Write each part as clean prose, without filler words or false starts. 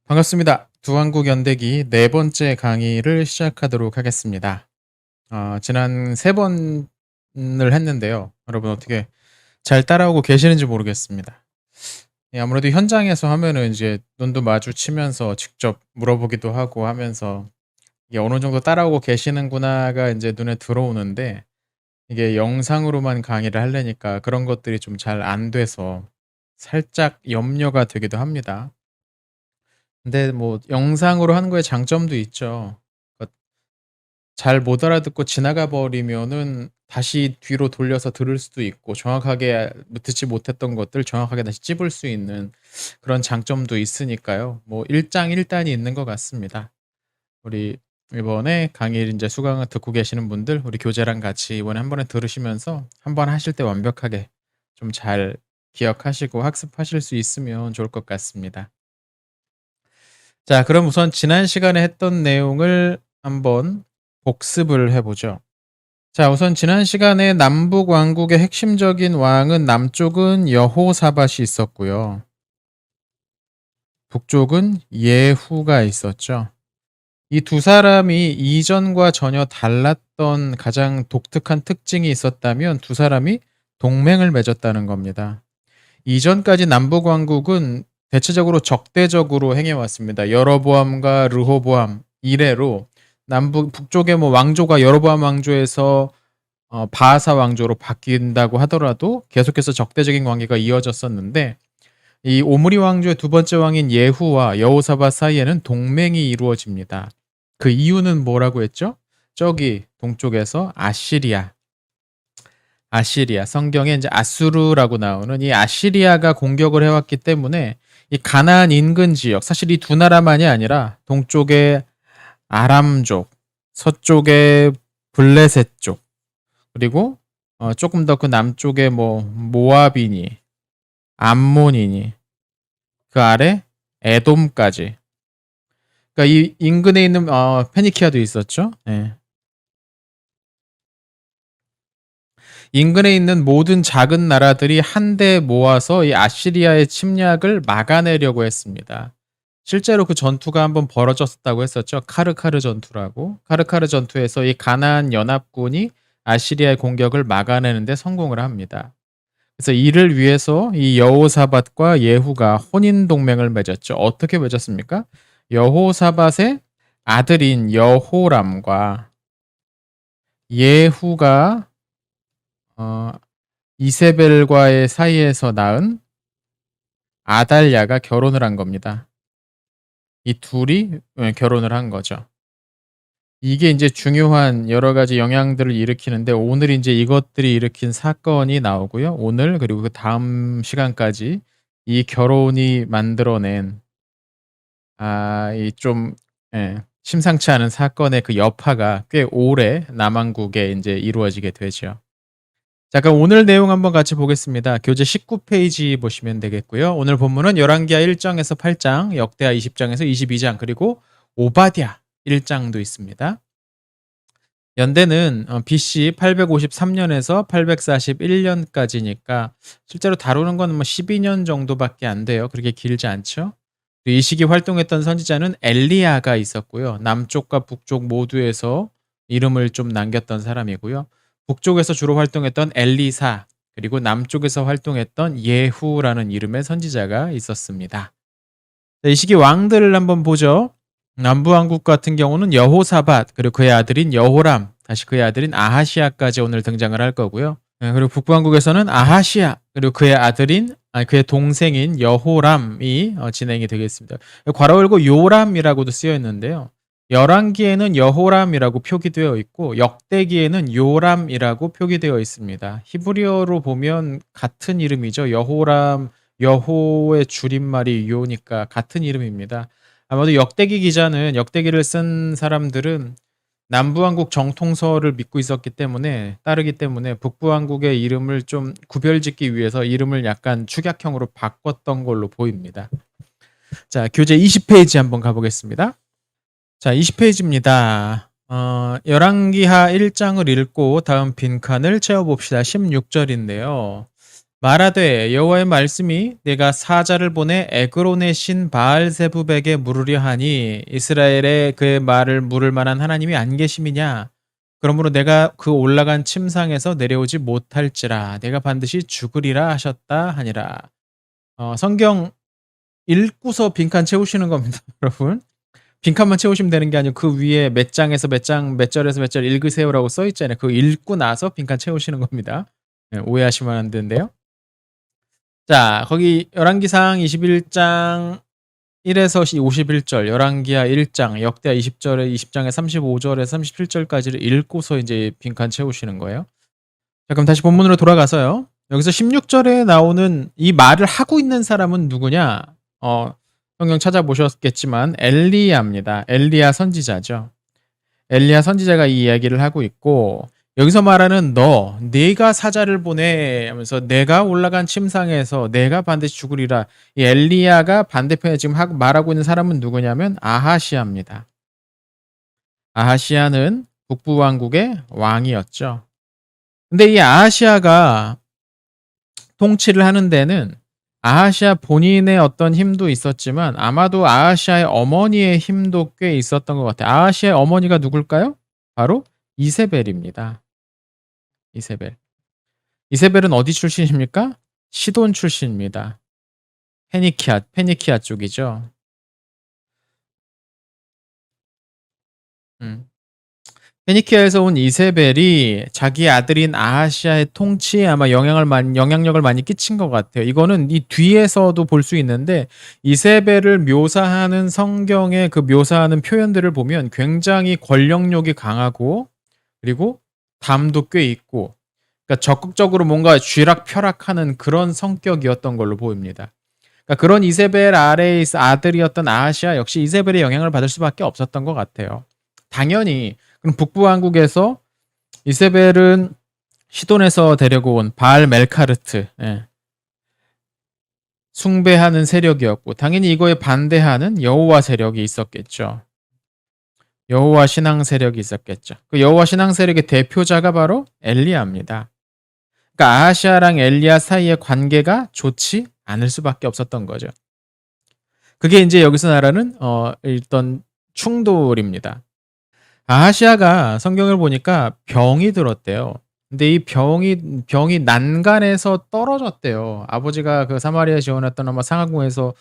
반갑습니다. 두한국 연대기 네 번째 강의를 시작하도록 하겠습니다. 지난 세 번을 했는데요. 여러분 어떻게 잘 따라오고 계시는지 모르겠습니다. 예, 아무래도 현장에서 하면은 이제 눈도 마주치면서 직접 물어보기도 하고 하면서 이게 어느 정도 따라오고 계시는구나가 이제 눈에 들어오는데 이게 영상으로만 강의를 하려니까 그런 것들이 좀 잘 안 돼서 살짝 염려가 되기도 합니다. 근데 뭐 영상으로 하는 거에 장점도 있죠. 잘 못 알아듣고 지나가 버리면은 다시 뒤로 돌려서 들을 수도 있고 정확하게 듣지 못했던 것들 정확하게 다시 찝을 수 있는 그런 장점도 있으니까요. 뭐 일장일단이 있는 것 같습니다. 우리 이번에 강의를 인제 수강을 듣고 계시는 분들 우리 교재랑 같이 이번에 한 번에 들으시면서 한 번 하실 때 완벽하게 좀 잘 기억하시고 학습하실 수 있으면 좋을 것 같습니다. 자, 그럼 우선 지난 시간에 했던 내용을 한번 복습을 해 보죠. 자, 우선 지난 시간에 남북 왕국의 핵심적인 왕은 남쪽은 여호사밧이 있었고요. 북쪽은 예후가 있었죠. 이 두 사람이 이전과 전혀 달랐던 가장 독특한 특징이 있었다면 두 사람이 동맹을 맺었다는 겁니다. 이전까지 남북 왕국은 대체적으로 적대적으로 행해 왔습니다. 여로보암과 르호보암 이래로 남북 북쪽의 뭐 왕조가 여로보암 왕조에서 바하사 왕조로 바뀐다고 하더라도 계속해서 적대적인 관계가 이어졌었는데 이 오므리 왕조의 두 번째 왕인 예후와 여호사밧 사이에는 동맹이 이루어집니다. 그 이유는 뭐라고 했죠? 저기 동쪽에서 아시리아 성경에 이제 아수르라고 나오는 이 아시리아가 공격을 해왔기 때문에 이 가나안 인근 지역 사실 이 두 나라만이 아니라 동쪽의 아람족, 서쪽의 블레셋 쪽 그리고 조금 더 그 남쪽에 뭐 모압이니 암몬이니 그 아래 에돔까지 그러니까 이 인근에 있는 페니키아도 있었죠. 예. 인근에 있는 모든 작은 나라들이 한데 모아서 이 아시리아의 침략을 막아내려고 했습니다. 실제로 그 전투가 한번 벌어졌었다고 했었죠. 카르카르 전투라고. 카르카르 전투에서 이 가나안 연합군이 아시리아의 공격을 막아내는 데 성공을 합니다. 그래서 이를 위해서 이 여호사밧과 예후가 혼인 동맹을 맺었죠. 어떻게 맺었습니까? 여호사밧의 아들인 여호람과 예후가 어 이세벨과의 사이에서 낳은 아달랴가 결혼을 한 겁니다. 이 둘이 결혼을 한 거죠. 이게 인제 중요한 여러 가지 영향들을 일으키는데 오늘 인제 이것들이 일으킨 사건이 나오고요. 오늘 그리고 그다음 시간까지 이 결혼이 만들어낸 이 좀 심상치 않은 사건의 그 여파가 꽤 오래 남한국에 인제 이루어지게 되죠. 자, 그럼 오늘 내용 한번 같이 보겠습니다. 교재 19페이지 보시면 되겠고요. 오늘 본문은 열왕기하 1장에서 8장, 역대하 20장에서 22장, 그리고 오바댜 1장도 있습니다. 연대는 BC 853년에서 841년까지니까 실제로 다루는 건 뭐 12년 정도밖에 안 돼요. 그렇게 길지 않죠. 이 시기 활동했던 선지자는 엘리야가 있었고요. 남쪽과 북쪽 모두에서 이름을 좀 남겼던 사람이고요. 북쪽에서 주로 활동했던 엘리사, 그리고 남쪽에서 활동했던 예후라는 이름의 선지자가 있었습니다. 이 시기 왕들을 한번 보죠. 남부왕국 같은 경우는 여호사밧, 그리고 그의 아들인 여호람, 다시 그의 아들인 아하시아까지 오늘 등장을 할 거고요. 그리고 북부왕국에서는 아하시아, 그리고 그의 동생인 여호람이 진행이 되겠습니다. 괄호 열고 요람이라고도 쓰여 있는데요. 열왕기에는 여호람이라고 표기되어 있고 역대기에는 요람이라고 표기되어 있습니다. 히브리어로 보면 같은 이름이죠. 여호람, 여호의 줄임말이 요니까 같은 이름입니다. 아마도 역대기 기자는 역대기를 쓴 사람들은 남부왕국 정통서를 믿고 있었기 때문에 따르기 때문에 북부왕국의 이름을 좀 구별짓기 위해서 이름을 약간 축약형으로 바꿨던 걸로 보입니다. 자, 교재 20페이지 한번 가보겠습니다. 자, 20페이지입니다. 열왕기하 1장을 읽고 다음 빈칸을 채워봅시다. 16절인데요. 말하되 여호와의 말씀이 내가 사자를 보내 에그론의 신 바알세붑에게 물으려 하니 이스라엘에 그의 말을 물을 만한 하나님이 안 계심이냐? 그러므로 내가 그 올라간 침상에서 내려오지 못할지라 내가 반드시 죽으리라 하셨다 하니라. 성경 읽고서 빈칸 채우시는 겁니다, 여러분. 빈칸만 채우시면 되는 게 아니고 그 위에 몇 장에서 몇 장, 몇 절에서 몇 절 읽으세요라고 써 있잖아요. 그거 읽고 나서 빈칸 채우시는 겁니다. 네, 오해하시면 안 되는데요. 자, 거기 열왕기상 21장 1에서 51절, 열왕기하 1장, 역대하 20절에 20장에 35절에서 37절까지를 읽고서 이제 빈칸 채우시는 거예요. 자, 그럼 다시 본문으로 돌아가서요. 여기서 16절에 나오는 이 말을 하고 있는 사람은 누구냐? 성경 찾아보셨겠지만 엘리야입니다. 엘리야 선지자죠. 엘리야 선지자가 이 이야기를 하고 있고 여기서 말하는 네가 사자를 보내 하면서 내가 올라간 침상에서 내가 반드시 죽으리라. 이 엘리야가 반대편에 지금 말하고 있는 사람은 누구냐면 아하시아입니다. 아하시아는 북부 왕국의 왕이었죠. 근데 이 아하시아가 통치를 하는 데는 아하시아 본인의 어떤 힘도 있었지만 아마도 아하시아의 어머니의 힘도 꽤 있었던 것 같아요. 아하시아의 어머니가 누굴까요? 바로 이세벨입니다. 이세벨. 이세벨은 어디 출신입니까? 시돈 출신입니다. 페니키아 쪽이죠. 페니키아에서 온 이세벨이 자기 아들인 아하시아의 통치에 아마 영향력을 많이 끼친 것 같아요. 이거는 이 뒤에서도 볼 수 있는데 이세벨을 묘사하는 성경의 그 묘사하는 표현들을 보면 굉장히 권력욕이 강하고 그리고 담도 꽤 있고 그러니까 적극적으로 뭔가 쥐락펴락하는 그런 성격이었던 걸로 보입니다. 그러니까 그런 이세벨 아래에 아들이었던 아하시아 역시 이세벨의 영향을 받을 수밖에 없었던 것 같아요. 당연히 그럼 북부 왕국에서 이세벨은 시돈에서 데리고 온 바알 멜카르트 숭배하는 세력이었고 당연히 이거에 반대하는 여호와 세력이 있었겠죠. 여호와 신앙 세력이 있었겠죠. 그 여호와 신앙 세력의 대표자가 바로 엘리야입니다. 그러니까 아하시아랑 엘리야 사이의 관계가 좋지 않을 수밖에 없었던 거죠. 그게 이제 여기서 말하는 일단 충돌입니다. 아하시아가 성경을 보니까 병이 들었대요. 근데 이 병이 난간에서 떨어졌대요. 아버지가 그 사마리아 지원했던 아마 상하궁에서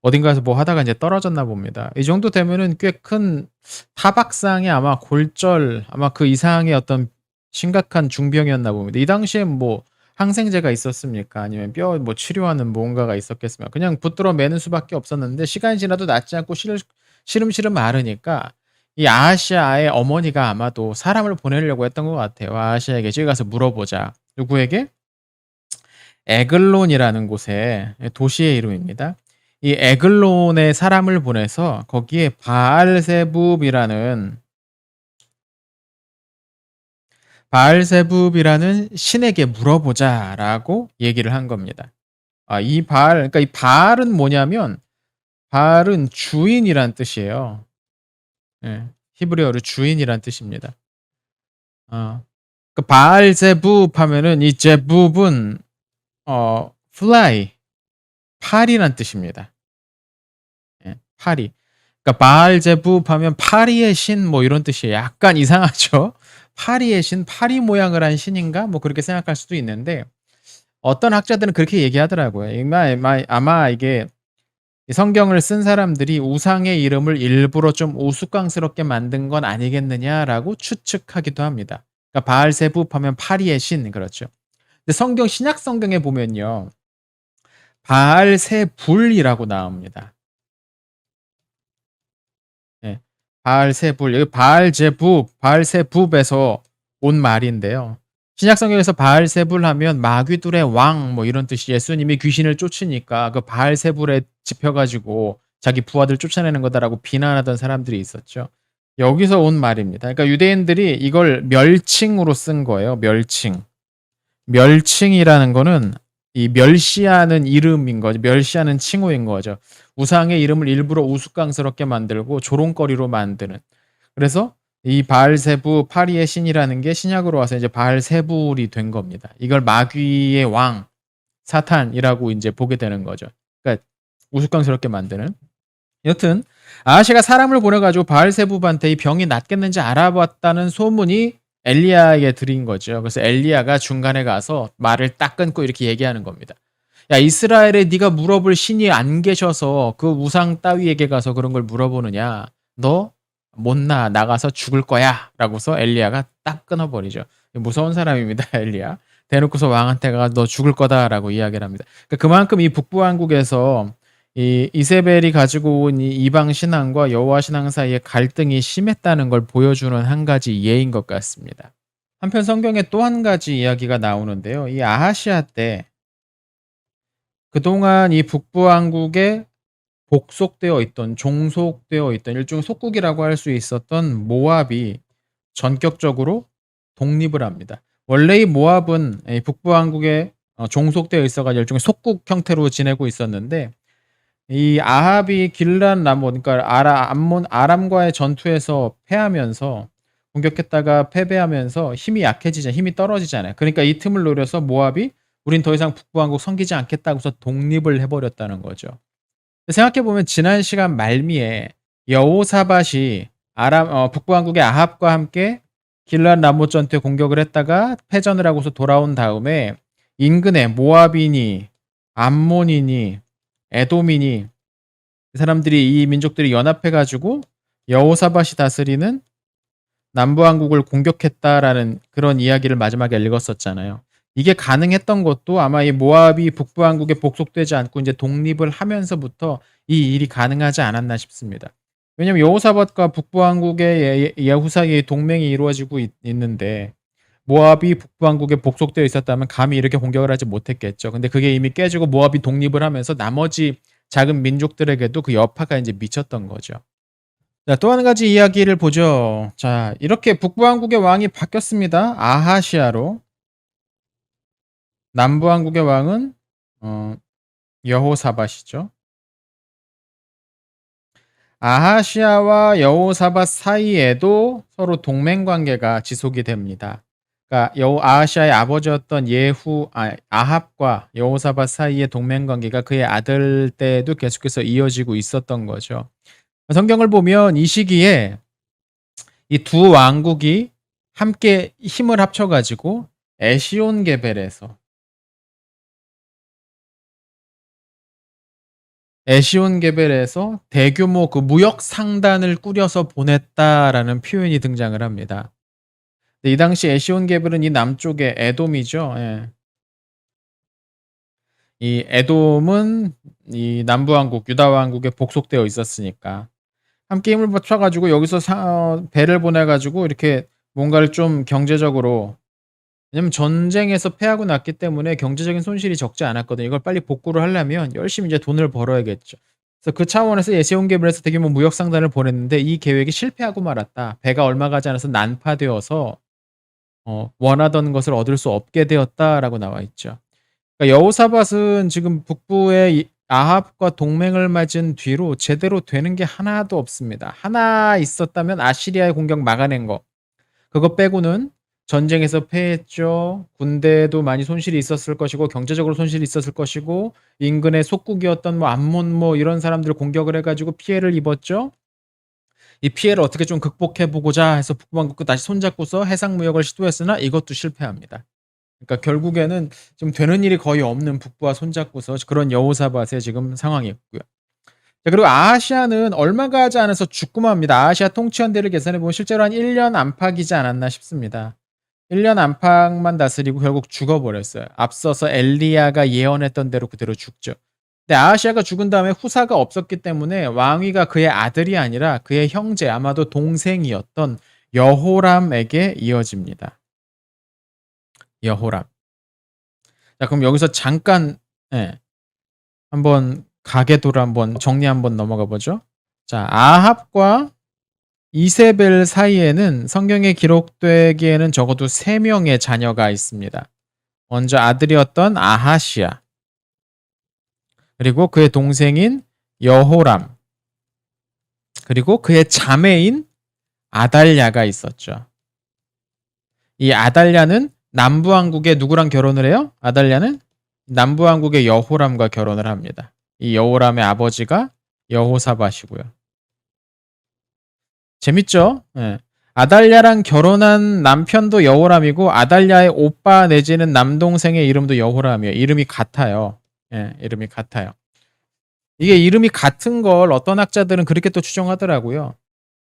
어딘가에서 뭐 하다가 이제 떨어졌나 봅니다. 이 정도 되면은 꽤 큰 타박상의 아마 골절, 아마 그 이상의 어떤 심각한 중병이었나 봅니다. 이 당시에 뭐 항생제가 있었습니까? 아니면 뼈 뭐 치료하는 뭔가가 있었겠습니까? 그냥 붙들어 매는 수밖에 없었는데 시간이 지나도 낫지 않고 시름시름 앓으니까 이 아하시아의 어머니가 아마도 사람을 보내려고 했던 것 같아요. 아하시아에게 저기 가서 물어보자. 누구에게? 에글론이라는 곳에 도시의 이름입니다. 이 에글론에 사람을 보내서 거기에 바알세붑이라는 신에게 물어보자라고 얘기를 한 겁니다. 그러니까 이 바알은 뭐냐면 바알은 주인이란 뜻이에요. 히브리어로 주인이란 뜻입니다. 그 바알세붑 하면은 이 제붑은 fly 파리란 뜻입니다. 파리. 그러니까 바알제붑 하면 파리의 신 뭐 이런 뜻이에요. 약간 이상하죠. 파리의 신, 파리 모양을 한 신인가? 뭐 그렇게 생각할 수도 있는데 어떤 학자들은 그렇게 얘기하더라고요. 아마 이게 성경을 쓴 사람들이 우상의 이름을 일부러 좀 우스꽝스럽게 만든 건 아니겠느냐라고 추측하기도 합니다. 그러니까 바알세붑 하면 파리의 신 그렇죠. 근데 신약 성경에 보면요. 바알세불이라고 나옵니다. 바알세불, 여기 바알세붑에서 온 말인데요. 신약 성경에서 바알세불 하면 마귀들의 왕 뭐 이런 뜻이 예수님이 귀신을 쫓으니까 그 바알세불에 집혀가지고 자기 부하들 쫓아내는 거다라고 비난하던 사람들이 있었죠. 여기서 온 말입니다. 그러니까 유대인들이 이걸 멸칭으로 쓴 거예요. 멸칭이라는 거는 이 멸시하는 이름인 거죠. 멸시하는 칭호인 거죠. 우상의 이름을 일부러 우스꽝스럽게 만들고 조롱거리로 만드는. 그래서 이 바알세붑 파리의 신이라는 게 신약으로 와서 이제 바알세불이 된 겁니다. 이걸 마귀의 왕, 사탄이라고 이제 보게 되는 거죠. 그러니까 우스꽝스럽게 만드는. 여튼 아하시아가 사람을 보내가지고 바알세붑한테 이 병이 낫겠는지 알아봤다는 소문이 엘리야에게 들인 거죠. 그래서 엘리야가 중간에 가서 말을 딱 끊고 이렇게 얘기하는 겁니다. 야, 이스라엘에 네가 물어볼 신이 안 계셔서 그 우상 따위에게 가서 그런 걸 물어보느냐? 너 못 나가서 죽을 거야 라고서 엘리야가 딱 끊어버리죠. 무서운 사람입니다. 엘리야. 대놓고서 왕한테 가 너 죽을 거다라고 이야기를 합니다. 그러니까 그만큼 이 북부왕국에서 이 이세벨이 가지고 온 이 이방 신앙과 여호와 신앙 사이의 갈등이 심했다는 걸 보여주는 한 가지 예인 것 같습니다. 한편 성경에 또 한 가지 이야기가 나오는데요. 이 아하시아 때 그동안 이 북부왕국에 복속되어 있던, 종속되어 있던 일종의 속국이라고 할 수 있었던 모압이 전격적으로 독립을 합니다. 원래 이 모압은 이 북부왕국에 종속되어 있어가지고 일종의 속국 형태로 지내고 있었는데 이 아합이 길란 라몬, 그러니까 아람과의 전투에서 패하면서 공격했다가 패배하면서 힘이 약해지잖아요. 힘이 떨어지잖아요. 그러니까 이 틈을 노려서 모압이 우린 더 이상 북부왕국 섬기지 않겠다고서 독립을 해버렸다는 거죠. 생각해보면 지난 시간 말미에 여호사밧이 북부왕국의 아합과 함께 길란 라못 전투에 공격을 했다가 패전을 하고서 돌아온 다음에 인근에 모압이니 암몬이니 에돔이니 이 사람들이 이 민족들이 연합해가지고 여호사밧이 다스리는 남부왕국을 공격했다라는 그런 이야기를 마지막에 읽었었잖아요. 이게 가능했던 것도 아마 이 모압이 북부왕국에 복속되지 않고 이제 독립을 하면서부터 이 일이 가능하지 않았나 싶습니다. 왜냐면 여호사밧과 북부왕국의 예후 사이에 동맹이 이루어지고 있는데 모압이 북부왕국에 복속되어 있었다면 감히 이렇게 공격을 하지 못했겠죠. 근데 그게 이미 깨지고 모압이 독립을 하면서 나머지 작은 민족들에게도 그 여파가 이제 미쳤던 거죠. 자, 또 한 가지 이야기를 보죠. 자, 이렇게 북부왕국의 왕이 바뀌었습니다. 아하시아로. 남부왕국의 왕은 여호사밧이죠. 아하시아와 여호사밧 사이에도 서로 동맹 관계가 지속이 됩니다. 그러니까 아하시아의 아버지였던 아합과 여호사밧 사이의 동맹 관계가 그의 아들 때도 계속해서 이어지고 있었던 거죠. 성경을 보면 이 시기에 이 두 왕국이 함께 힘을 합쳐가지고 에시온게벨에서 대규모 그 무역 상단을 꾸려서 보냈다라는 표현이 등장을 합니다. 이 당시 에시온게벨은 이 남쪽의 에돔이죠. 예. 이 에돔은 이 남부왕국, 유다왕국에 복속되어 있었으니까 함께 힘을 합쳐가지고 여기서 배를 보내가지고 이렇게 뭔가를 좀 경제적으로, 왜냐면 전쟁에서 패하고 났기 때문에 경제적인 손실이 적지 않았거든요. 이걸 빨리 복구를 하려면 열심히 이제 돈을 벌어야겠죠. 그래서 그 차원에서 에시온게벨에서 대규모 무역 상단을 보냈는데 이 계획이 실패하고 말았다. 배가 얼마 가지 않아서 난파되어서 원하던 것을 얻을 수 없게 되었다라고 나와 있죠. 그러니까 여호사밧은 지금 북부의 아합과 동맹을 맺은 뒤로 제대로 되는 게 하나도 없습니다. 하나 있었다면 아시리아의 공격 막아낸 거. 그거 빼고는 전쟁에서 패했죠. 군대도 많이 손실이 있었을 것이고 경제적으로 손실이 있었을 것이고 인근의 속국이었던 암몬 이런 사람들 공격을 해가지고 피해를 입었죠. 이 피해를 어떻게 좀 극복해 보고자 해서 북부왕국과 다시 손잡고서 해상무역을 시도했으나 이것도 실패합니다. 그러니까 결국에는 좀 되는 일이 거의 없는 북부와 손잡고서 그런 여호사밧의 지금 상황이었고요. 자, 그리고 아하시아는 얼마가 하지 않아서 죽고 맙니다. 아하시아 통치연대를 계산해 보면 실제로 한 1년 안팎이지 않았나 싶습니다. 1년 안팎만 다스리고 결국 죽어버렸어요. 앞서서 엘리야가 예언했던 대로 그대로 죽죠. 근데 아하시아가 죽은 다음에 후사가 없었기 때문에 왕위가 그의 아들이 아니라 그의 형제, 아마도 동생이었던 여호람에게 이어집니다. 여호람. 자, 그럼 여기서 잠깐 한번 가계도를 한번 정리 한번 넘어가 보죠. 자, 아합과 이세벨 사이에는 성경에 기록되기에는 적어도 3명의 자녀가 있습니다. 먼저 아들이었던 아하시아, 그리고 그의 동생인 여호람, 그리고 그의 자매인 아달랴가 있었죠. 이 아달랴는 남부왕국의 누구랑 결혼을 해요? 아달랴는 남부왕국의 여호람과 결혼을 합니다. 이 여호람의 아버지가 여호사밧이고요. 재밌죠? 예. 아달랴랑 결혼한 남편도 여호람이고 아달랴의 오빠 내지는 남동생의 이름도 여호람이에요. 이름이 같아요. 예, 이름이 같아요. 이게 이름이 같은 걸 어떤 학자들은 그렇게 또 추정하더라고요.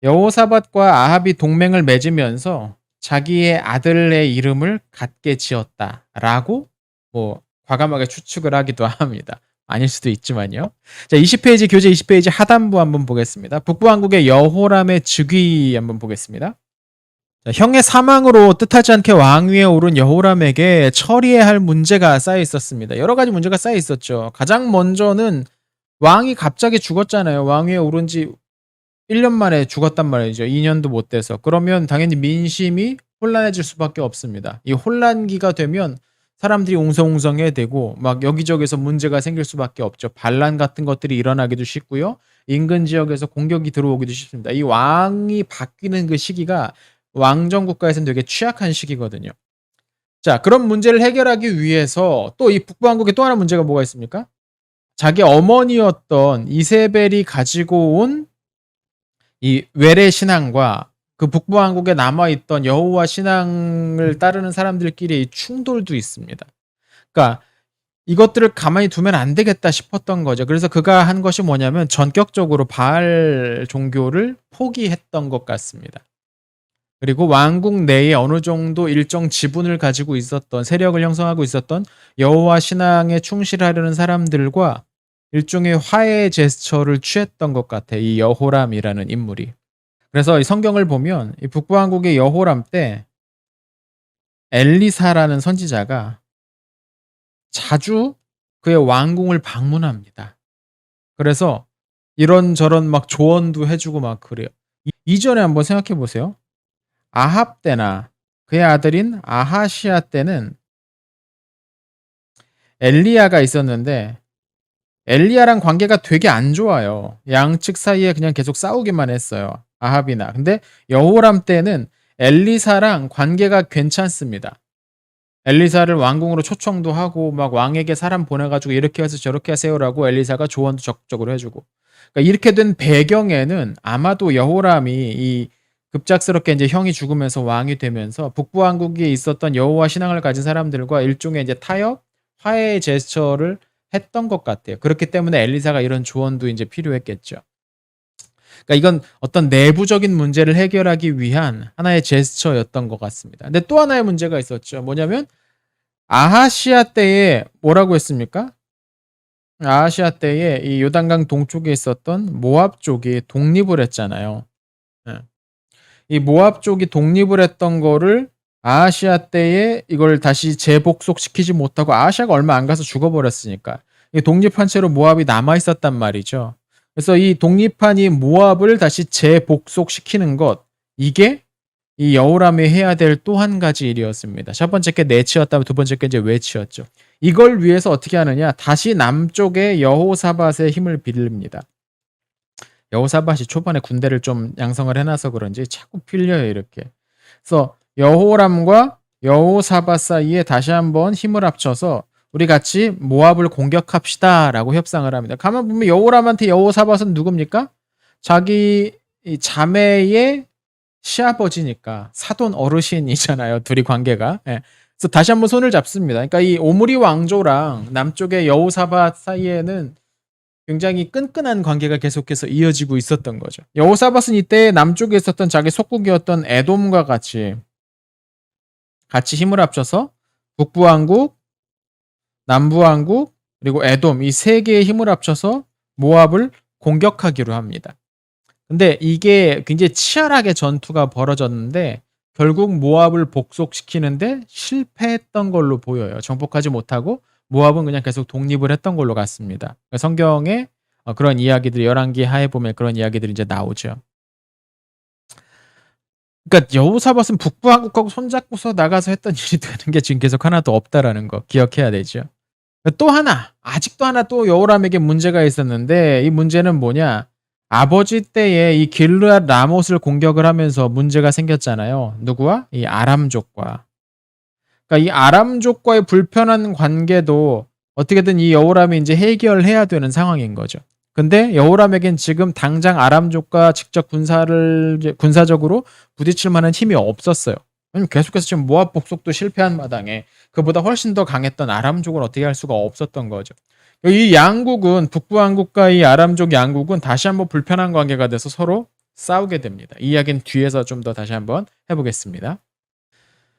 여호사밧과 아합이 동맹을 맺으면서 자기의 아들의 이름을 같게 지었다라고 뭐 과감하게 추측을 하기도 합니다. 아닐 수도 있지만요. 자, 20페이지 교재 20페이지 하단부 한번 보겠습니다. 북부왕국의 여호람의 즉위 한번 보겠습니다. 자, 형의 사망으로 뜻하지 않게 왕위에 오른 여호람에게 처리해야 할 문제가 쌓여 있었습니다. 여러 가지 문제가 쌓여 있었죠. 가장 먼저는 왕이 갑자기 죽었잖아요. 왕위에 오른 지 1년 만에 죽었단 말이죠. 2년도 못 돼서. 그러면 당연히 민심이 혼란해질 수밖에 없습니다. 이 혼란기가 되면 사람들이 웅성웅성해야 되고 막 여기저기서 문제가 생길 수밖에 없죠. 반란 같은 것들이 일어나기도 쉽고요. 인근 지역에서 공격이 들어오기도 쉽습니다. 이 왕이 바뀌는 그 시기가 왕정 국가에서는 되게 취약한 시기거든요. 자, 그런 문제를 해결하기 위해서 또 이 북부왕국에 또 하나 문제가 뭐가 있습니까? 자기 어머니였던 이세벨이 가지고 온 이 외래 신앙과 그 북부왕국에 남아있던 여호와 신앙을 따르는 사람들끼리의 충돌도 있습니다. 그러니까 이것들을 가만히 두면 안 되겠다 싶었던 거죠. 그래서 그가 한 것이 뭐냐면 전격적으로 바알 종교를 포기했던 것 같습니다. 그리고 왕국 내에 어느 정도 일정 지분을 가지고 있었던 세력을 형성하고 있었던 여호와 신앙에 충실하려는 사람들과 일종의 화해 제스처를 취했던 것 같아. 이 여호람이라는 인물이. 그래서 이 성경을 보면 이 북부왕국의 여호람 때 엘리사라는 선지자가 자주 그의 왕궁을 방문합니다. 그래서 이런저런 막 조언도 해주고 막 그래요. 이전에 한번 생각해 보세요. 아합 때나 그의 아들인 아하시아 때는 엘리야가 있었는데 엘리야랑 관계가 되게 안 좋아요. 양측 사이에 그냥 계속 싸우기만 했어요. 아합이나. 근데 여호람 때는 엘리사랑 관계가 괜찮습니다. 엘리사를 왕궁으로 초청도 하고 막 왕에게 사람 보내가지고 이렇게 해서 저렇게 하세요라고 엘리사가 조언도 적극적으로 해주고. 그러니까 이렇게 된 배경에는 아마도 여호람이 이 급작스럽게 이제 형이 죽으면서 왕이 되면서 북부왕국에 있었던 여호와 신앙을 가진 사람들과 일종의 이제 타협, 화해의 제스처를 했던 것 같아요. 그렇기 때문에 엘리사가 이런 조언도 이제 필요했겠죠. 그러니까 이건 어떤 내부적인 문제를 해결하기 위한 하나의 제스처였던 것 같습니다. 근데 또 하나의 문제가 있었죠. 뭐냐면 아하시아 때에 뭐라고 했습니까? 아하시아 때에 이 요단강 동쪽에 있었던 모압 쪽이 독립을 했잖아요. 예. 이 모압 쪽이 독립을 했던 거를 아하시아 때에 이걸 다시 재복속시키지 못하고 아하시아가 얼마 안 가서 죽어버렸으니까 독립한 채로 모압이 남아있었단 말이죠. 그래서 이 독립한 이 모압을 다시 재복속시키는 것, 이게 이 여호람이 해야 될 또 한 가지 일이었습니다. 첫 번째 게 내치였다면 두 번째 게 이제 외치였죠. 이걸 위해서 어떻게 하느냐? 다시 남쪽의 여호사밧의 힘을 빌립니다. 여호사밧이 초반에 군대를 좀 양성을 해놔서 그런지 자꾸 필려요, 이렇게. 그래서 여호람과 여호사밧 사이에 다시 한번 힘을 합쳐서 우리 같이 모압을 공격합시다라고 협상을 합니다. 가만 보면 여호람한테 여호사밧은 누굽니까? 자기 이 자매의 시아버지니까 사돈 어르신이잖아요. 둘이 관계가. 예. 그래서 다시 한번 손을 잡습니다. 그러니까 이 오므리 왕조랑 남쪽의 여호사밧 사이에는 굉장히 끈끈한 관계가 계속해서 이어지고 있었던 거죠. 여호사밧은 이때 남쪽에 있었던 자기 속국이었던 에돔과 같이 힘을 합쳐서 북부왕국, 남부왕국, 그리고 에돔 이 세 개의 힘을 합쳐서 모압을 공격하기로 합니다. 근데 이게 굉장히 치열하게 전투가 벌어졌는데 결국 모압을 복속시키는데 실패했던 걸로 보여요. 정복하지 못하고 모압은 그냥 계속 독립을 했던 걸로 같습니다. 성경에 그런 이야기들이 열왕기 하에 보면 그런 이야기들이 이제 나오죠. 그러니까 여호사밧은 북부왕국하고 손잡고서 나가서 했던 일이 되는 게 지금 계속 하나도 없다라는 거 기억해야 되죠. 또 하나, 아직도 하나 또 여호람에게 문제가 있었는데 이 문제는 뭐냐? 아버지 때에 이 길르앗 라못을 공격을 하면서 문제가 생겼잖아요. 누구와? 이 아람족과. 그러니까 이 아람족과의 불편한 관계도 어떻게든 이 여호람이 이제 해결해야 되는 상황인 거죠. 근데 여호람에겐 지금 당장 아람족과 직접 군사적으로 부딪힐 만한 힘이 없었어요. 왜냐면 계속해서 지금 모압 복속도 실패한 마당에 그보다 훨씬 더 강했던 아람족을 어떻게 할 수가 없었던 거죠. 이 양국은 북부 왕국과 이 아람족 양국은 다시 한번 불편한 관계가 돼서 서로 싸우게 됩니다. 이 이야기는 뒤에서 좀 더 다시 한번 해보겠습니다.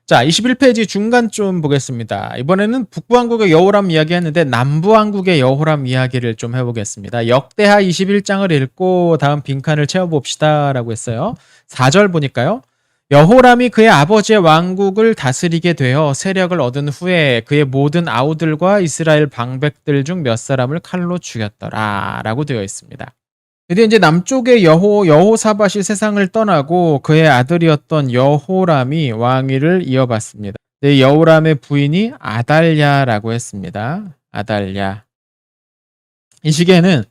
자, 21페이지 중간 좀 보겠습니다. 이번에는 북부왕국의 여호람 이야기 했는데 남부왕국의 여호람 이야기를 좀 해보겠습니다. 역대하 21장을 읽고 다음 빈칸을 채워봅시다 라고 했어요. 4절 보니까요. 여호람이 그의 아버지의 왕국을 다스리게 되어 세력을 얻은 후에 그의 모든 아우들과 이스라엘 방백들 중 몇 사람을 칼로 죽였더라 라고 되어 있습니다. 근데 이제 남쪽의 여호사밧이 세상을 떠나고 그의 아들이었던 여호람이 왕위를 이어받습니다. 네, 여호람의 부인이 아달랴라고 했습니다. 아달랴. 이 시기에는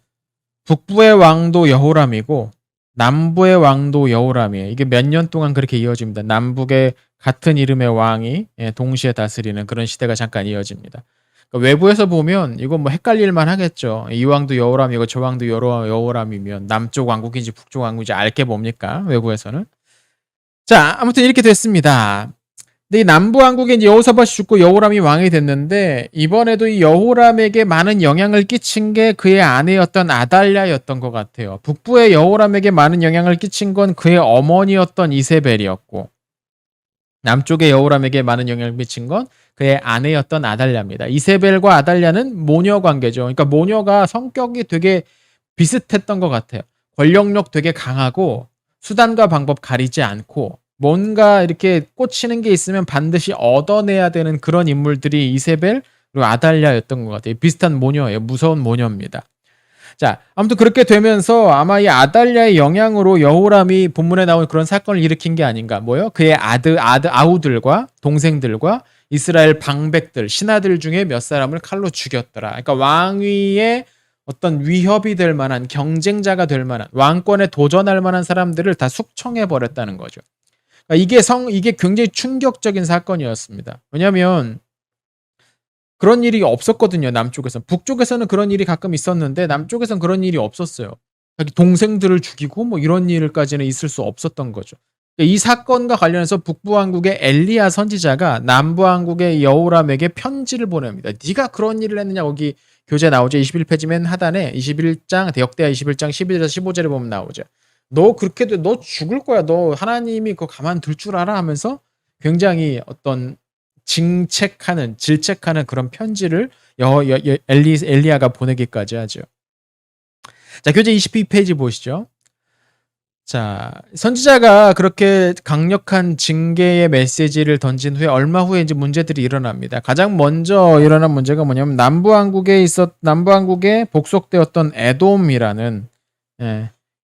북부의 왕도 여호람이고 남부의 왕도 여호람이에요. 이게 몇 년 동안 그렇게 이어집니다. 남북의 같은 이름의 왕이 동시에 다스리는 그런 시대가 잠깐 이어집니다. 그러니까 외부에서 보면 이거 뭐 헷갈릴만 하겠죠. 이 왕도 여호람이고 저 왕도 여호람이면 남쪽 왕국인지 북쪽 왕국인지 알게 뭡니까? 외부에서는. 자, 아무튼 이렇게 됐습니다. 근데 이 남부 왕국에 이제 여호사밧이 죽고 여호람이 왕이 됐는데 이번에도 이 여호람에게 많은 영향을 끼친 게 그의 아내였던 아달랴였던 것 같아요. 북부의 여호람에게 많은 영향을 끼친 건 그의 어머니였던 이세벨이었고 남쪽의 여호람에게 많은 영향을 미친 건 그의 아내였던 아달랴입니다. 이세벨과 아달랴는 모녀 관계죠. 그러니까 모녀가 성격이 되게 비슷했던 것 같아요. 권력력 되게 강하고 수단과 방법 가리지 않고 뭔가 이렇게 꽂히는 게 있으면 반드시 얻어내야 되는 그런 인물들이 이세벨 그리고 아달랴였던 것 같아요. 비슷한 모녀예요. 무서운 모녀입니다. 자, 아무튼 그렇게 되면서 아마 이 아달랴의 영향으로 여호람이 본문에 나온 그런 사건을 일으킨 게 아닌가. 뭐요? 그의 아우들과 동생들과 이스라엘 방백들, 신하들 중에 몇 사람을 칼로 죽였더라. 그러니까 왕위에 어떤 위협이 될 만한 경쟁자가 될 만한 왕권에 도전할 만한 사람들을 다 숙청해 버렸다는 거죠. 그러니까 이게 굉장히 충격적인 사건이었습니다. 왜냐하면 그런 일이 없었거든요. 남쪽에서는. 북쪽에서는 그런 일이 가끔 있었는데 남쪽에서는 그런 일이 없었어요. 동생들을 죽이고 뭐 이런 일까지는 있을 수 없었던 거죠. 이 사건과 관련해서 북부왕국의 엘리야 선지자가 남부왕국의 여호람에게 편지를 보냅니다. 네가 그런 일을 했느냐. 거기 교재 나오죠. 21페이지 맨 하단에 21장 역대하 21장 11에서 15절에 보면 나오죠. 너 그렇게 돼. 너 죽을 거야. 너 하나님이 그거 가만둘 줄 알아 하면서 굉장히 어떤 질책하는 그런 편지를 엘리야가 보내기까지 하죠. 자, 교재 22페이지 보시죠. 자, 선지자가 그렇게 강력한 징계의 메시지를 던진 후에 얼마 후에 이제 문제들이 일어납니다. 가장 먼저 일어난 문제가 뭐냐면 남부왕국에 복속되었던 에돔이라는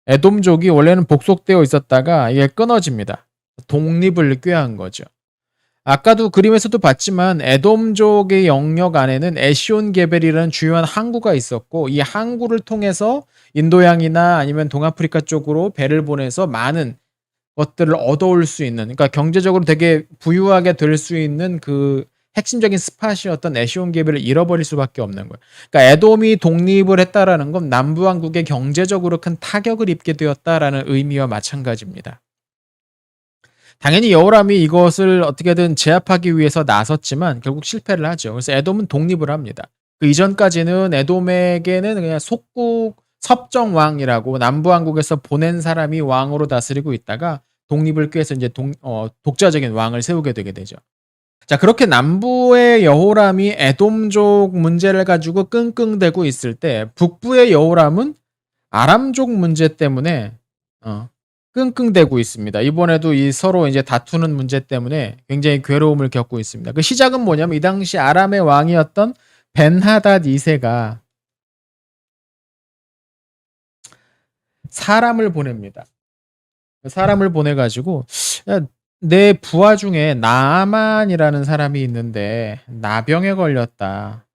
에돔족이 원래는 복속되어 있었다가 이게 끊어집니다. 독립을 꾀한 거죠. 아까도 그림에서도 봤지만 에돔족의 영역 안에는 에시온게벨이라는 주요한 항구가 있었고 이 항구를 통해서 인도양이나 아니면 동아프리카 쪽으로 배를 보내서 많은 것들을 얻어올 수 있는 그러니까 경제적으로 되게 부유하게 될 수 있는 그 핵심적인 스팟이었던 에시온게벨을 잃어버릴 수밖에 없는 거예요. 그러니까 에돔이 독립을 했다라는 건 남부왕국의 경제적으로 큰 타격을 입게 되었다라는 의미와 마찬가지입니다. 당연히 여호람이 이것을 어떻게든 제압하기 위해서 나섰지만 결국 실패를 하죠. 그래서 에돔은 독립을 합니다. 그 이전까지는 에돔에게는 그냥 섭정왕이라고 남부왕국에서 보낸 사람이 왕으로 다스리고 있다가 독립을 꾀해서 이제 독자적인 왕을 세우게 되게 되죠. 자, 그렇게 남부의 여호람이 에돔족 문제를 가지고 끙끙대고 있을 때 북부의 여호람은 아람족 문제 때문에 끙끙대고 있습니다. 이번에도 이 서로 이제 다투는 문제 때문에 굉장히 괴로움을 겪고 있습니다. 그 시작은 뭐냐면 이 당시 아람의 왕이었던 벤하닷 2세가 사람을 보냅니다. 사람을 보내가지고 내 부하 중에 나아만이라는 사람이 있는데 나병에 걸렸다.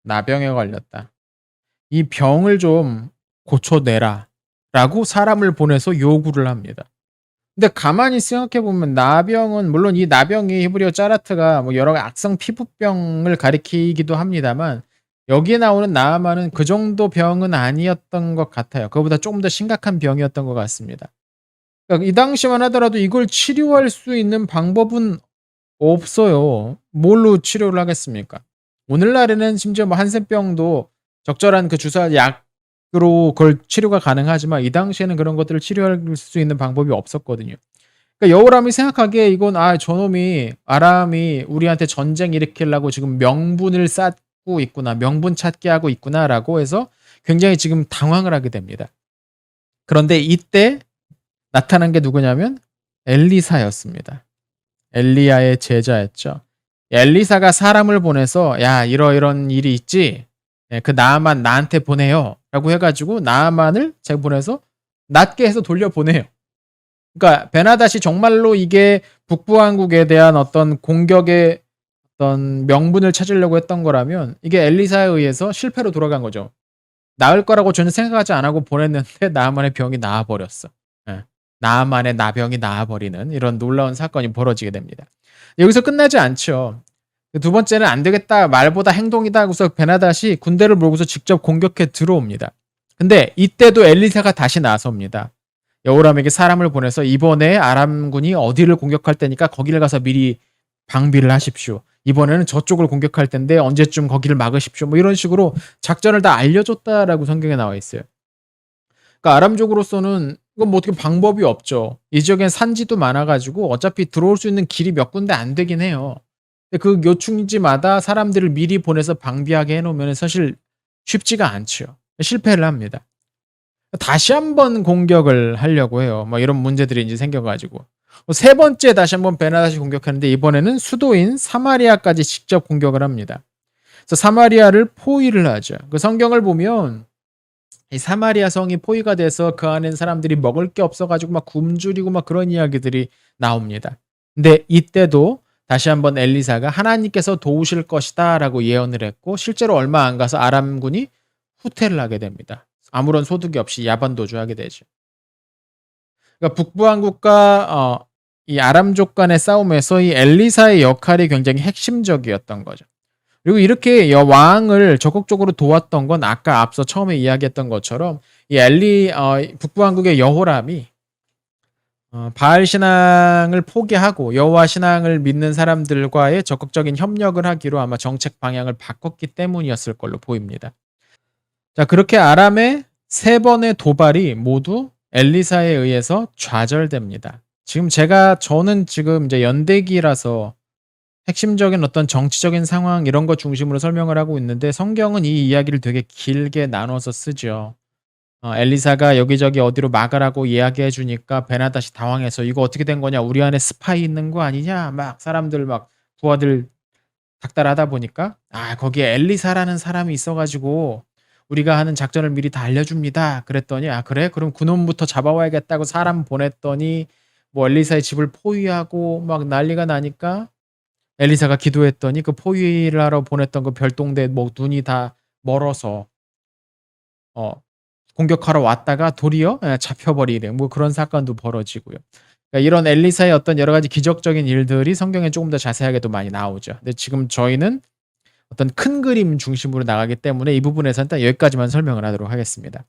나병에 걸렸다. 이 병을 좀 고쳐내라. 라고 사람을 보내서 요구를 합니다. 근데 가만히 생각해 보면 나병은 물론 이 나병이 히브리어 짜라트가 뭐 여러 악성 피부병을 가리키기도 합니다만 여기에 나오는 나아만은 그 정도 병은 아니었던 것 같아요. 그거보다 조금 더 심각한 병이었던 것 같습니다. 그러니까 이 당시만 하더라도 이걸 치료할 수 있는 방법은 없어요. 뭘로 치료를 하겠습니까? 오늘날에는 심지어 뭐 한센병도 적절한 그 주사 약으로 그걸 치료가 가능하지만 이 당시에는 그런 것들을 치료할 수 있는 방법이 없었거든요. 그러니까 여호람이 생각하기에 이건 '아 저놈이 아람이 우리한테 전쟁 일으키려고 지금 명분을 쌓고 있구나. 명분 찾기 하고 있구나.'라고 해서 굉장히 지금 당황을 하게 됩니다. 그런데 이때 나타난 게 누구냐면 엘리사였습니다. 엘리야의 제자였죠. 엘리사가 사람을 보내서 "야 이러이런 일이 있지. 예 그 나아만 나한테 보내요."라고 해 가지고 나아만을 제가 보내서 낫게 해서 돌려보내요. 그러니까 베나닷이 정말로 이게 북부왕국에 대한 어떤 공격의 어떤 명분을 찾으려고 했던 거라면 이게 엘리사에 의해서 실패로 돌아간 거죠. 나을 거라고 전혀 생각하지 않고 보냈는데 나아만의 병이 나아 버렸어. 예. 나아만의 나병이 나아 버리는 이런 놀라운 사건이 벌어지게 됩니다. 여기서 끝나지 않죠. 그 두 번째는 '안 되겠다. 말보다 행동이다.' 하고서 베나닷이 군대를 몰고서 직접 공격해 들어옵니다. 근데 이때도 엘리사가 다시 나섭니다. 여호람에게 사람을 보내서 "이번에 아람군이 어디를 공격할 때니까 거기를 가서 미리 방비를 하십시오. 이번에는 저쪽을 공격할 텐데 언제쯤 거기를 막으십시오." 뭐 이런 식으로 작전을 다 알려줬다라고 성경에 나와 있어요. 그러니까 아람족으로서는 이건 뭐 어떻게 방법이 없죠. 이 지역엔 산지도 많아 가지고 어차피 들어올 수 있는 길이 몇 군데 안 되긴 해요. 근데 그 요충지마다 사람들을 미리 보내서 방비하게 해 놓으면은 사실 쉽지가 않죠. 실패를 합니다. 다시 한번 공격을 하려고 해요. 뭐 이런 문제들이 인제 생겨 가지고. 세 번째 다시 한번 베나닷이 공격하는데 이번에는 수도인 사마리아까지 직접 공격을 합니다. 그래서 사마리아를 포위를 하죠. 그 성경을 보면 이 사마리아 성이 포위가 돼서 그 안에 사람들이 먹을 게 없어 가지고 막 굶주리고 막 그런 이야기들이 나옵니다. 근데 이때도 다시 한번 엘리사가 "하나님께서 도우실 것이다."라고 예언을 했고 실제로 얼마 안 가서 아람군이 후퇴를 하게 됩니다. 아무런 소득이 없이 야반도주하게 되죠. 그러니까 북부왕국과 이 아람족 간의 싸움에서 이 엘리사의 역할이 굉장히 핵심적이었던 거죠. 그리고 이렇게 왕을 적극적으로 도왔던 건 아까 앞서 처음에 이야기했던 것처럼 이 북부왕국의 여호람이 바알 신앙을 포기하고 여호와 신앙을 믿는 사람들과의 적극적인 협력을 하기로 아마 정책 방향을 바꿨기 때문이었을 걸로 보입니다. 자, 그렇게 아람의 세 번의 도발이 모두 엘리사에 의해서 좌절됩니다. 저는 지금 이제 연대기라서 핵심적인 어떤 정치적인 상황 이런 것 중심으로 설명을 하고 있는데 성경은 이 이야기를 되게 길게 나눠서 쓰죠. 엘리사가 여기저기 어디로 막으라고 이야기해 주니까 베나닷이 당황해서 "이거 어떻게 된 거냐? 우리 안에 스파이 있는 거 아니냐?" 막 사람들 막 부하들 닥달하다 보니까 거기에 엘리사라는 사람이 있어 가지고 "우리가 하는 작전을 미리 다 알려줍니다." 그랬더니 "아 그래? 그럼 그놈부터 잡아와야겠다."고 사람 보냈더니 뭐 엘리사의 집을 포위하고 막 난리가 나니까 엘리사가 기도했더니 그 포위를 하러 보냈던 그 별동대 뭐 눈이 다 멀어서 어 공격하러 왔다가 도리어 잡혀버리는 뭐 그런 사건도 벌어지고요. 그러니까 이런 엘리사의 어떤 여러 가지 기적적인 일들이 성경에 조금 더 자세하게도 많이 나오죠. 근데 지금 저희는 어떤 큰 그림 중심으로 나가기 때문에 이 부분에서는 일단 여기까지만 설명을 하도록 하겠습니다.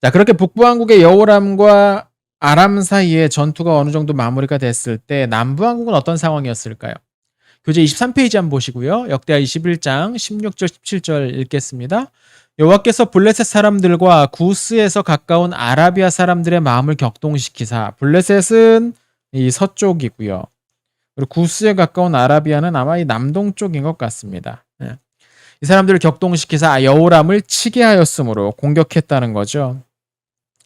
자, 그렇게 북부왕국의 여호람과 아람 사이에 전투가 어느 정도 마무리가 됐을 때 남부왕국은 어떤 상황이었을까요? 교재 23페이지 한번 보시고요. 역대하 21장 16절 17절 읽겠습니다. 여호와께서 블레셋 사람들과 구스에서 가까운 아라비아 사람들의 마음을 격동시키사 블레셋은 이 서쪽이고요. 그리고 구스에 가까운 아라비아는 아마 이 남동쪽인 것 같습니다. 예. 이 사람들을 격동시키사 여호람을 치게 하였으므로 공격했다는 거죠.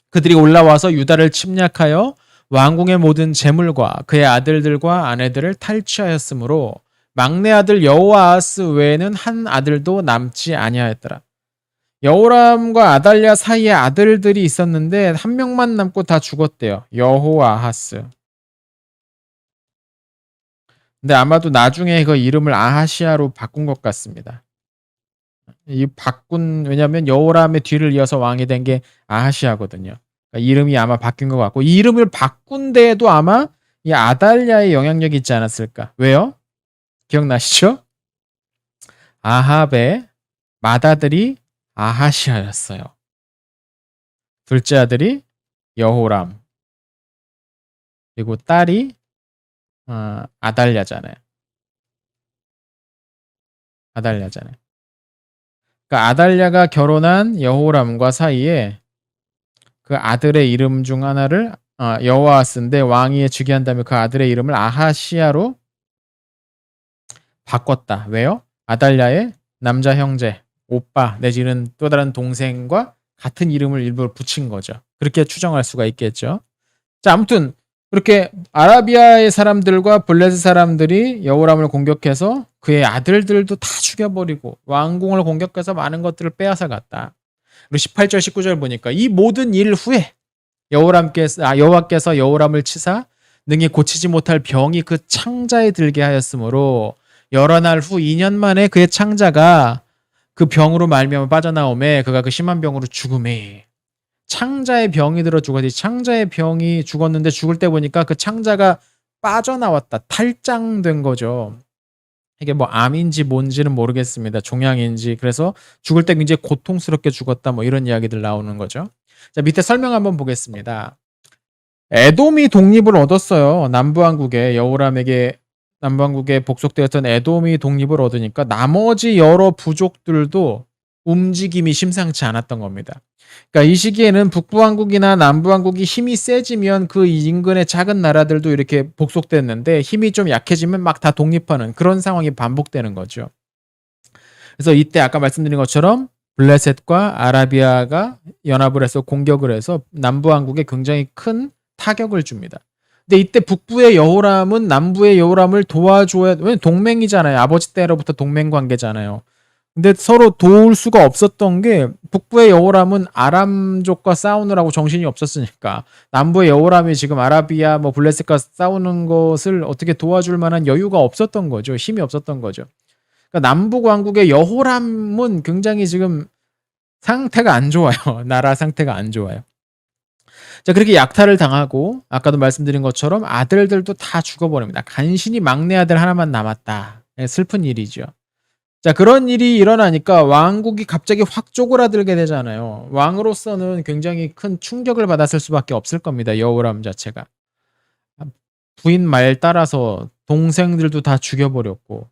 그들이 올라와서 유다를 침략하여 왕궁의 모든 재물과 그의 아들들과 아내들을 탈취하였으므로 막내 아들 여호아하스 외에는 한 아들도 남지 아니하였더라. 여호람과 아달랴 사이에 아들들이 있었는데 한 명만 남고 다 죽었대요. 여호아하스. 근데 아마도 나중에 그 이름을 아하시아로 바꾼 것 같습니다. 왜냐면 여호람의 뒤를 이어서 왕이 된 게 아하시아거든요. 그러니까 이름이 아마 바뀐 것 같고 이 이름을 바꾼 데에도 아마 이 아달랴의 영향력이 있지 않았을까? 왜요? 기억나시죠? 아합의 맏아들이 아하시아였어요. 둘째 아들이 여호람, 그리고 딸이 아달랴잖아요. 아달랴잖아요. 그러니까 아달랴가 결혼한 여호람과 사이에 그 아들의 이름 중 하나를 여호아스인데 왕위에 즉위한 다음에 그 아들의 이름을 아하시아로 바꿨다. 왜요? 아달랴의 남자 형제, 오빠 내지는 또 다른 동생과 같은 이름을 일부러 붙인 거죠. 그렇게 추정할 수가 있겠죠. 자, 아무튼 그렇게 아라비아의 사람들과 블레셋 사람들이 여호람을 공격해서 그의 아들들도 다 죽여버리고 왕궁을 공격해서 많은 것들을 빼앗아 갔다. 그리고 18절 19절 보니까 이 모든 일 후에 여호와께서 여호람을 치사 능히 고치지 못할 병이 그 창자에 들게 하였으므로 여러 날 후 2년 만에 그의 창자가 그 병으로 말미암아 빠져나오매 그가 그 심한 병으로 죽음에 창자의 병이 들어 죽었지. 창자의 병이 죽었는데 죽을 때 보니까 그 창자가 빠져나왔다. 탈장된 거죠. 이게 뭐 암인지 뭔지는 모르겠습니다. 종양인지. 그래서 죽을 때 굉장히 고통스럽게 죽었다. 뭐 이런 이야기들 나오는 거죠. 자, 밑에 설명 한번 보겠습니다. 에돔이 독립을 얻었어요. 여호람에게 남부왕국에 복속되었던 에돔이 독립을 얻으니까 나머지 여러 부족들도 움직임이 심상치 않았던 겁니다. 그러니까 이 시기에는 북부왕국이나 남부왕국이 힘이 세지면 그 인근의 작은 나라들도 이렇게 복속됐는데 힘이 좀 약해지면 막 다 독립하는 그런 상황이 반복되는 거죠. 그래서 이때 아까 말씀드린 것처럼 블레셋과 아라비아가 연합을 해서 공격을 해서 남부왕국에 굉장히 큰 타격을 줍니다. 근데 이때 북부의 여호람은 남부의 여호람을 도와줘야, 왜냐면 동맹이잖아요. 아버지 때로부터 동맹 관계잖아요. 근데 서로 도울 수가 없었던 게 북부의 여호람은 아람족과 싸우느라고 정신이 없었으니까 남부의 여호람이 지금 아라비아 뭐 블레셋과 싸우는 것을 어떻게 도와줄 만한 여유가 없었던 거죠. 힘이 없었던 거죠. 그러니까 남북 왕국의 여호람은 굉장히 지금 상태가 안 좋아요. 나라 상태가 안 좋아요. 자, 그렇게 약탈을 당하고 아까도 말씀드린 것처럼 아들들도 다 죽어버립니다. 간신히 막내 아들 하나만 남았다. 슬픈 일이죠. 자, 그런 일이 일어나니까 왕국이 갑자기 확 쪼그라들게 되잖아요. 왕으로서는 굉장히 큰 충격을 받았을 수밖에 없을 겁니다. 여호람 자체가. 부인 말 따라서 동생들도 다 죽여버렸고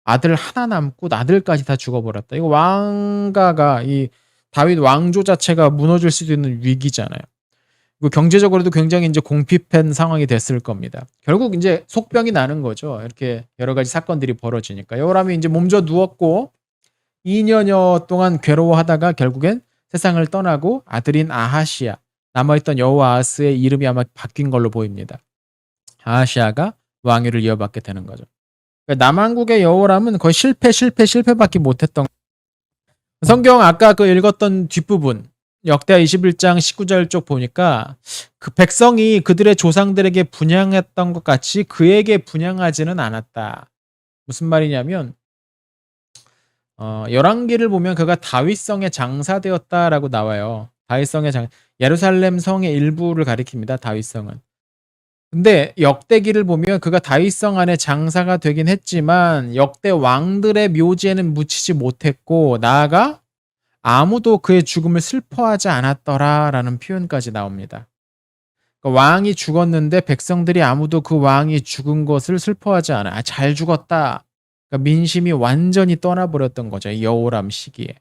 아들 하나 남고 아들까지 다 죽어버렸다. 이거 왕가가 이 다윗 왕조 자체가 무너질 수도 있는 위기잖아요. 경제적으로도 굉장히 이제 공핍한 상황이 됐을 겁니다. 결국 이제 속병이 나는 거죠. 이렇게 여러 가지 사건들이 벌어지니까. 여호람이 이제 몸져 누웠고 2년여 동안 괴로워하다가 결국엔 세상을 떠나고 아들인 아하시아, 남아있던 여호아스의 이름이 아마 바뀐 걸로 보입니다. 아하시아가 왕위를 이어받게 되는 거죠. 남왕국의 여호람은 거의 실패밖에 못했던. 성경 아까 그 읽었던 뒷부분 역대하 21장 19절 쪽 보니까 그 백성이 그들의 조상들에게 분향했던 것 같이 그에게 분향하지는 않았다. 무슨 말이냐면 열왕기를 보면 그가 다윗성에 장사되었다라고 나와요. 예루살렘 성의 일부를 가리킵니다. 다윗성은. 근데 역대기를 보면 그가 다윗성 안에 장사가 되긴 했지만 역대 왕들의 묘지에는 묻히지 못했고 나아가 아무도 그의 죽음을 슬퍼하지 않았더라라는 표현까지 나옵니다. 그러니까 왕이 죽었는데 백성들이 아무도 그 왕이 죽은 것을 슬퍼하지 않아. 잘 죽었다. 그러니까 민심이 완전히 떠나버렸던 거죠. 이 여호람 시기에.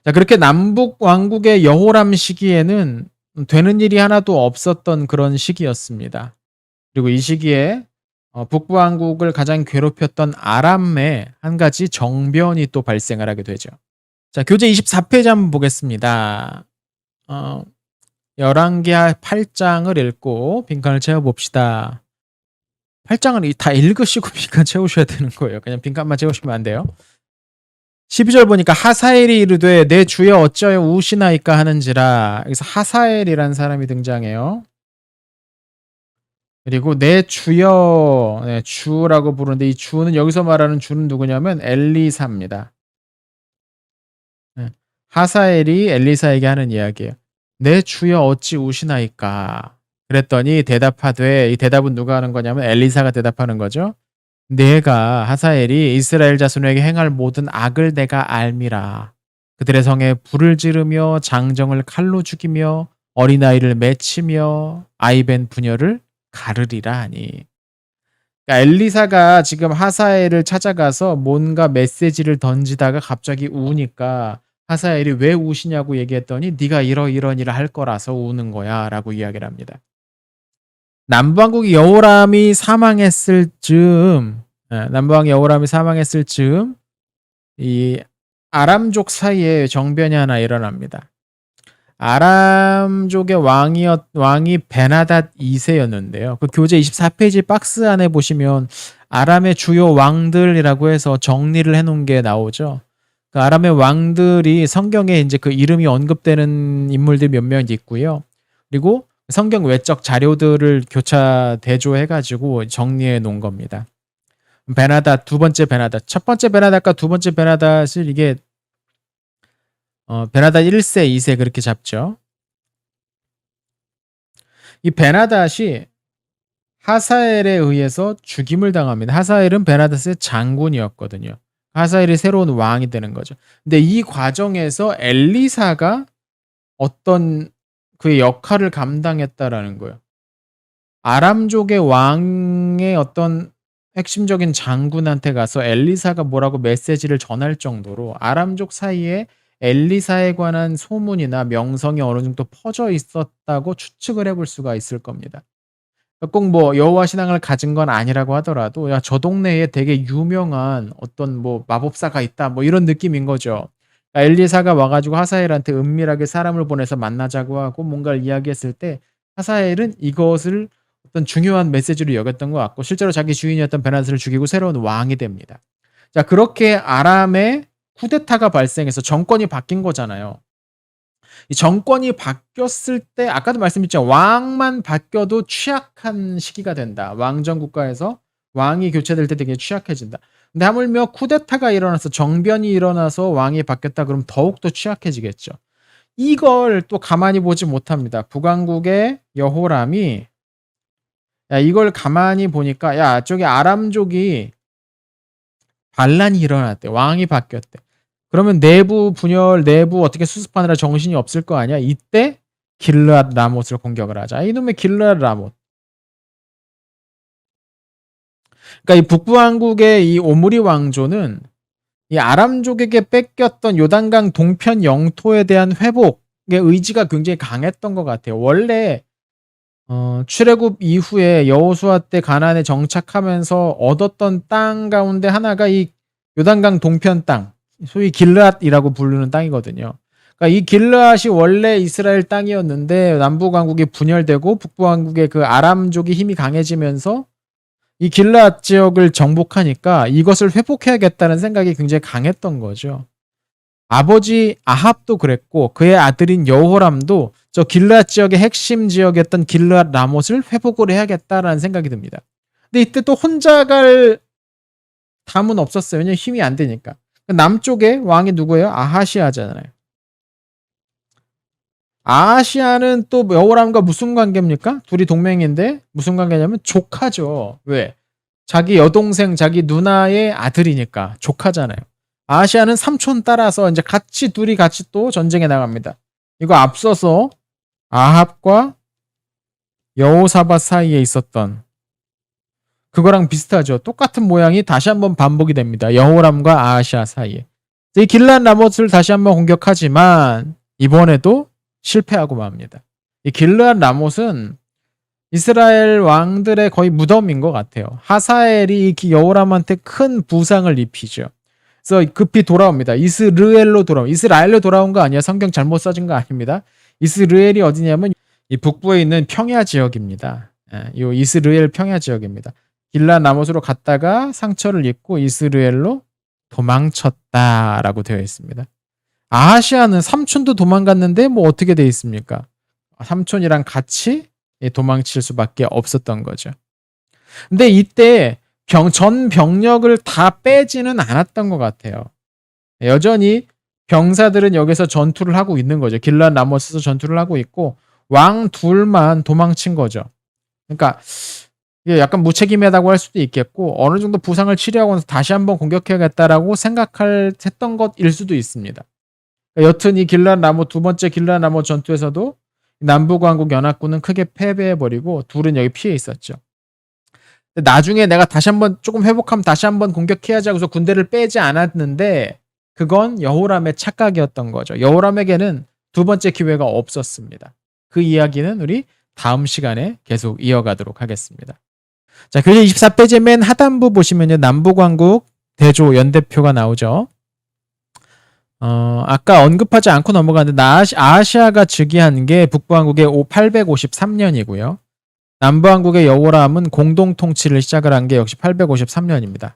자, 그렇게 남북 왕국의 여호람 시기에는 되는 일이 하나도 없었던 그런 시기였습니다. 그리고 이 시기에 북부 왕국을 가장 괴롭혔던 아람의 한 가지 정변이 또 발생을 하게 되죠. 자, 교재 24페이지 한번 보겠습니다. 열왕기하 8장을 읽고 빈칸을 채워봅시다. 8장을 다 읽으시고 빈칸 채우셔야 되는 거예요. 그냥 빈칸만 채우시면 안 돼요. 12절 보니까 하사엘이 이르되 내 주여 어찌하여 우시나이까 하는지라. 여기서 하사엘이라는 사람이 등장해요. 그리고 내 주여, 주라고 부르는데 이 주는 여기서 말하는 주는 누구냐면 엘리사입니다. 하사엘이 엘리사에게 하는 이야기예요. 내 주여 어찌 우시나이까. 그랬더니 대답하되, 이 대답은 누가 하는 거냐면 엘리사가 대답하는 거죠. 내가 하사엘이 이스라엘 자손에게 행할 모든 악을 내가 알미라. 그들의 성에 불을 지르며 장정을 칼로 죽이며 어린아이를 맺히며 아이벤 부녀를 가르리라 하니. 그러니까 엘리사가 지금 하사엘을 찾아가서 뭔가 메시지를 던지다가 갑자기 우니까 하사엘이 왜 우시냐고 얘기했더니 네가 이런 일을 할 거라서 우는 거야 라고 이야기를 합니다. 남부왕국 여호람이 사망했을 즈음, 남부왕 여호람이 사망했을 즈음 이 아람족 사이에 정변이 하나 일어납니다. 아람족의 왕이 베나닷 2세였는데요. 그 교재 24페이지 박스 안에 보시면 아람의 주요 왕들이라고 해서 정리를 해놓은 게 나오죠. 그 아람의 왕들이 성경에 이제 그 이름이 언급되는 인물들 몇 명 있고요. 그리고 성경 외적 자료들을 교차 대조해가지고 정리해 놓은 겁니다. 베나닷, 두 번째 베나닷, 첫 번째 베나닷과 두 번째 베나닷을 이게 베나닷 1세, 2세 그렇게 잡죠. 이 베나닷이 하사엘에 의해서 죽임을 당합니다. 하사엘은 베나닷의 장군이었거든요. 하사엘이 새로운 왕이 되는 거죠. 근데 이 과정에서 엘리사가 어떤 그의 역할을 감당했다라는 거예요. 아람족의 왕의 어떤 핵심적인 장군한테 가서 엘리사가 뭐라고 메시지를 전할 정도로 아람족 사이에 엘리사에 관한 소문이나 명성이 어느 정도 퍼져 있었다고 추측을 해볼 수가 있을 겁니다. 꼭 뭐 여호와 신앙을 가진 건 아니라고 하더라도 야, 저 동네에 되게 유명한 어떤 뭐 마법사가 있다 뭐 이런 느낌인 거죠. 엘리사가 와가지고 하사엘한테 은밀하게 사람을 보내서 만나자고 하고 뭔가를 이야기했을 때 하사엘은 이것을 어떤 중요한 메시지로 여겼던 것 같고 실제로 자기 주인이었던 베나닷을 죽이고 새로운 왕이 됩니다. 자, 그렇게 아람에 쿠데타가 발생해서 정권이 바뀐 거잖아요. 이 정권이 바뀌었을 때 아까도 말씀드렸죠. 왕만 바뀌어도 취약한 시기가 된다. 왕정 국가에서 왕이 교체될 때 되게 취약해진다. 근데 하물며 쿠데타가 일어나서 정변이 일어나서 왕이 바뀌었다 그러면 더욱더 취약해지겠죠. 이걸 또 가만히 보지 못합니다. 북왕국의 여호람이 야, 이걸 가만히 보니까 야, 저기 아람족이 반란이 일어났대. 왕이 바뀌었대. 그러면 내부 분열, 내부 어떻게 수습하느라 정신이 없을 거 아니야? 이때 길르앗 라못을 공격을 하자. 이놈의 길르앗 라못. 그러니까 이 북부왕국의 이 오므리 왕조는 이 아람족에게 뺏겼던 요단강 동편 영토에 대한 회복의 의지가 굉장히 강했던 것 같아요. 원래 출애굽 이후에 여호수아 때 가나안에 정착하면서 얻었던 땅 가운데 하나가 이 요단강 동편 땅, 소위 길르앗이라고 부르는 땅이거든요. 그러니까 이 길르앗이 원래 이스라엘 땅이었는데 남북왕국이 분열되고 북부왕국의 그 아람족이 힘이 강해지면서 이 길르앗 지역을 정복하니까 이것을 회복해야겠다는 생각이 굉장히 강했던 거죠. 아버지 아합도 그랬고 그의 아들인 여호람도 저 길르앗 지역의 핵심 지역이었던 길르앗 라못을 회복을 해야겠다라는 생각이 듭니다. 근데 이때 또 혼자 갈 담은 없었어요. 왜냐면 힘이 안 되니까. 남쪽에 왕이 누구예요? 아하시아잖아요. 아하시아는 또 여호람과 무슨 관계입니까? 둘이 동맹인데 무슨 관계냐면 조카죠. 왜? 자기 여동생, 자기 누나의 아들이니까 조카잖아요. 아하시아는 삼촌 따라서 이제 둘이 같이 또 전쟁에 나갑니다. 이거 앞서서 아합과 여호사밧 사이에 있었던 그거랑 비슷하죠. 똑같은 모양이 다시 한번 반복이 됩니다. 여호람과 아하시아 사이에. 이 길르앗 라못을 다시 한번 공격하지만 이번에도 실패하고 맙니다. 이 길르앗 라못은 이스라엘 왕들의 거의 무덤인 것 같아요. 하사엘이 여호람한테 큰 부상을 입히죠. 그래서 급히 돌아옵니다. 이스라엘로 돌아온 거 아니야. 성경 잘못 써진 거 아닙니다. 이스라엘이 어디냐면 이 북부에 있는 평야 지역입니다. 이 이스라엘 평야 지역입니다. 길르앗 라못으로 갔다가 상처를 입고 이스라엘로 도망쳤다라고 되어 있습니다. 아하시아는 삼촌도 도망갔는데 뭐 어떻게 되어 있습니까? 삼촌이랑 같이 도망칠 수밖에 없었던 거죠. 근데 이때 전 병력을 다 빼지는 않았던 것 같아요. 여전히 병사들은 여기서 전투를 하고 있는 거죠. 길랏 라모스에서 전투를 하고 있고 왕 둘만 도망친 거죠. 그러니까 이게 약간 무책임하다고 할 수도 있겠고 어느 정도 부상을 치료하고 나서 다시 한번 공격해야겠다라고 했던 것일 수도 있습니다. 여튼 이 길랏 라모 두 번째 길랏 라모 전투에서도 남북왕국 연합군은 크게 패배해버리고 둘은 여기 피해 있었죠. 나중에 내가 다시 한번 조금 회복하면 다시 한번 공격해야지 하고서 군대를 빼지 않았는데 그건 여호람의 착각이었던 거죠. 여호람에게는 두 번째 기회가 없었습니다. 그 이야기는 우리 다음 시간에 계속 이어가도록 하겠습니다. 자, 교재 24페이지 맨 하단부 보시면요. 남북왕국 대조 연대표가 나오죠. 아까 언급하지 않고 넘어갔는데 아시아가 즉위한 게 북부왕국의 853년이고요. 남부왕국의 여호람은 공동 통치를 시작을 한 게 역시 853년입니다.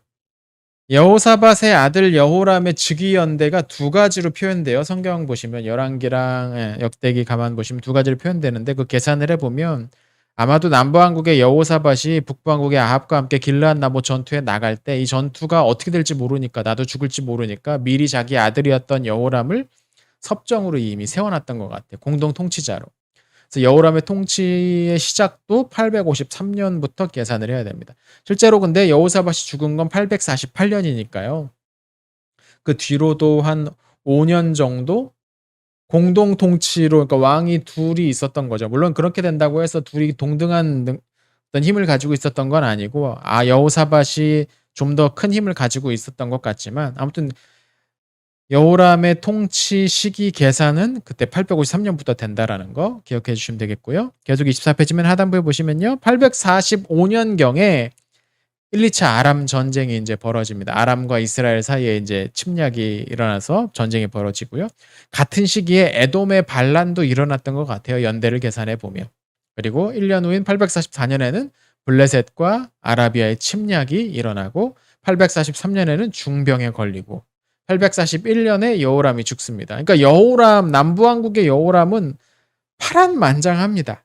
여호사밧의 아들 여호람의 즉위 연대가 두 가지로 표현돼요. 성경 보시면 열왕기랑 역대기 가만 보시면 두 가지로 표현되는데 그 계산을 해보면 아마도 남부왕국의 여호사밧이 북부왕국의 아합과 함께 길르앗 라모 전투에 나갈 때 이 전투가 어떻게 될지 모르니까 나도 죽을지 모르니까 미리 자기 아들이었던 여호람을 섭정으로 이미 세워놨던 것 같아요. 공동 통치자로. 그래서 여호람의 통치의 시작도 853년부터 계산을 해야 됩니다. 실제로 근데 여호사밧이 죽은 건 848년이니까요. 그 뒤로도 한 5년 정도 공동 통치로 그러니까 왕이 둘이 있었던 거죠. 물론 그렇게 된다고 해서 둘이 동등한 어떤 힘을 가지고 있었던 건 아니고 여호사밧이 좀 더 큰 힘을 가지고 있었던 것 같지만 아무튼 여호람의 통치 시기 계산은 그때 853년부터 된다라는 거 기억해 주시면 되겠고요. 계속 24페이지면 하단부에 보시면요. 845년경에 1, 2차 아람 전쟁이 이제 벌어집니다. 아람과 이스라엘 사이에 이제 침략이 일어나서 전쟁이 벌어지고요. 같은 시기에 에돔의 반란도 일어났던 것 같아요. 연대를 계산해 보면. 그리고 1년 후인 844년에는 블레셋과 아라비아의 침략이 일어나고 843년에는 중병에 걸리고 841년에 여호람이 죽습니다. 그러니까 여호람 남부왕국의 여호람은 파란만장합니다.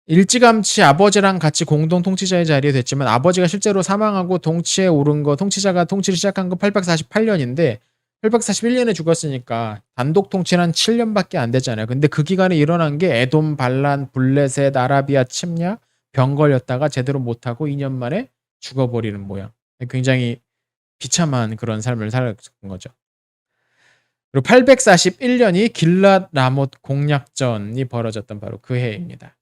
일찌감치 아버지랑 같이 공동 통치자의 자리에 됐지만 아버지가 실제로 사망하고 통치에 오른 거 통치자가 통치를 시작한 건 848년인데 841년에 죽었으니까 단독 통치는 한 7년밖에 안 되잖아요. 근데 그 기간에 일어난 게 에돔 반란, 블레셋, 아라비아 침략, 병 걸렸다가 제대로 못하고 2년 만에 죽어버리는 모양. 굉장히 비참한 그런 삶을 살았던 거죠. 그리고 841년이 길랏 라못 공략전이 벌어졌던 바로 그 해입니다.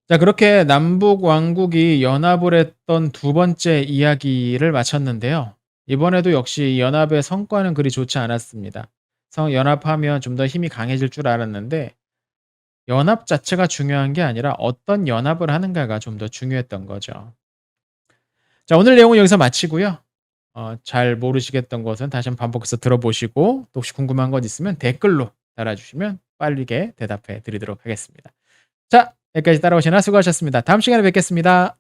자, 그렇게 남북 왕국이 연합을 했던 두 번째 이야기를 마쳤는데요. 이번에도 역시 연합의 성과는 그리 좋지 않았습니다. 연합하면 좀 더 힘이 강해질 줄 알았는데 연합 자체가 중요한 게 아니라 어떤 연합을 하는가가 좀 더 중요했던 거죠. 자, 오늘 내용은 여기서 마치고요. 잘 모르시겠던 것은 다시 한번 반복해서 들어보시고 또 혹시 궁금한 것 있으면 댓글로 달아주시면 빠르게 대답해 드리도록 하겠습니다. 자, 여기까지 따라오시나 수고하셨습니다. 다음 시간에 뵙겠습니다.